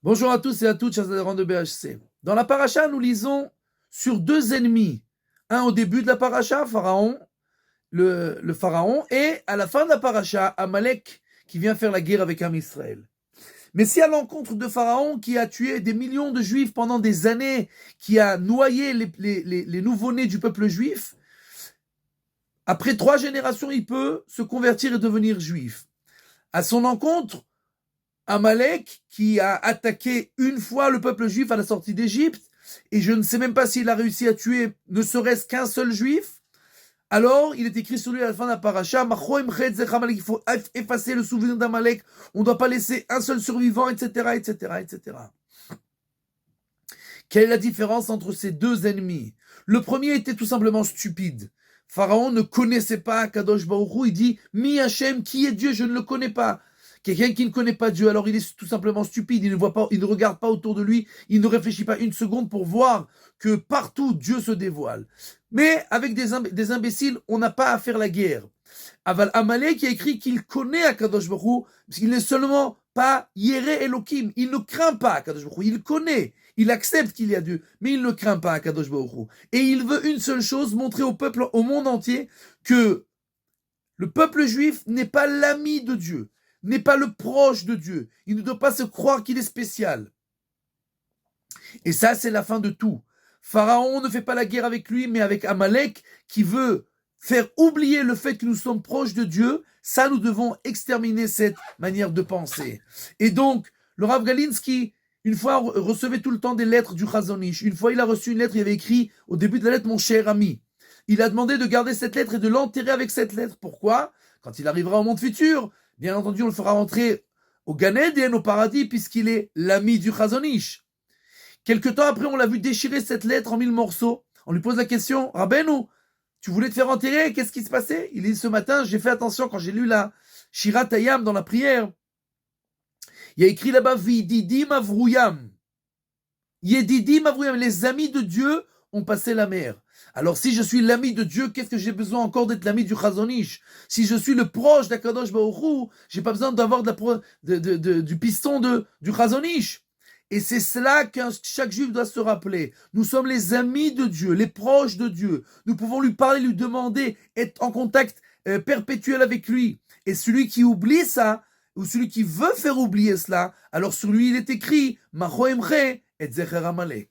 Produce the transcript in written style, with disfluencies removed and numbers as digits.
Bonjour à tous et à toutes, chers adhérents de BHC. Dans la paracha, nous lisons sur deux ennemis. Un au début de la paracha, Pharaon, le Pharaon, et à la fin de la paracha, Amalek, qui vient faire la guerre avec Am Israël. Mais si à l'encontre de Pharaon, qui a tué des millions de juifs pendant des années, qui a noyé les nouveau-nés du peuple juif, après 3 générations, il peut se convertir et devenir juif. À son encontre, Amalek, qui a attaqué une fois le peuple juif à la sortie d'Égypte, et je ne sais même pas s'il a réussi à tuer ne serait-ce qu'un seul juif, alors il est écrit sur lui à la fin de la paracha, il faut effacer le souvenir d'Amalek, on ne doit pas laisser un seul survivant, etc., etc., etc. Quelle est la différence entre ces deux ennemis? Le premier était tout simplement stupide. Pharaon ne connaissait pas Kadosh Baruch Hu, il dit « Mi Hachem, qui est Dieu? Je ne le connais pas ». Quelqu'un qui ne connaît pas Dieu, alors il est tout simplement stupide, il ne voit pas, il ne regarde pas autour de lui, il ne réfléchit pas une seconde pour voir que partout Dieu se dévoile. Mais avec des imbéciles, on n'a pas à faire la guerre. Aval Amalek qui a écrit qu'il connaît Akadosh Baruch Hu, parce qu'il n'est seulement pas Yéré Elohim, il ne craint pas Akadosh Baruch Hu, il connaît, il accepte qu'il y a Dieu, mais il ne craint pas Akadosh Baruch Hu. Et il veut une seule chose, montrer au peuple, au monde entier, que le peuple juif n'est pas l'ami de Dieu, n'est pas le proche de Dieu. Il ne doit pas se croire qu'il est spécial. Et ça, c'est la fin de tout. Pharaon ne fait pas la guerre avec lui, mais avec Amalek, qui veut faire oublier le fait que nous sommes proches de Dieu. Ça, nous devons exterminer cette manière de penser. Et donc, le Rav Galinsky, une fois, recevait tout le temps des lettres du Chazon Ish. Une fois, il a reçu une lettre, il avait écrit au début de la lettre « Mon cher ami ». Il a demandé de garder cette lettre et de l'enterrer avec cette lettre. Pourquoi? Quand il arrivera au monde futur, bien entendu, on le fera rentrer au Gan Eden, au paradis, puisqu'il est l'ami du Chazon Ish. Quelque temps après, on l'a vu déchirer cette lettre en 1000 morceaux. On lui pose la question, Rabbeinu, tu voulais te faire enterrer, qu'est-ce qui se passait? Il dit, ce matin, j'ai fait attention quand j'ai lu la Shirat Hayam dans la prière. Il y a écrit là-bas, Vididim Avrouyam. Yedidim Avrouyam, les amis de Dieu ont passé la mer. Alors si je suis l'ami de Dieu, qu'est-ce que j'ai besoin encore d'être l'ami du Chazon Ish? Si je suis le proche d'Akadosh Baruch Hu, j'ai pas besoin d'avoir du piston du Chazon Ish. Et c'est cela que chaque juif doit se rappeler. Nous sommes les amis de Dieu, les proches de Dieu. Nous pouvons lui parler, lui demander, être en contact perpétuel avec lui. Et celui qui oublie ça, ou celui qui veut faire oublier cela, alors sur lui il est écrit, Macho Emre et Zecher Amalek.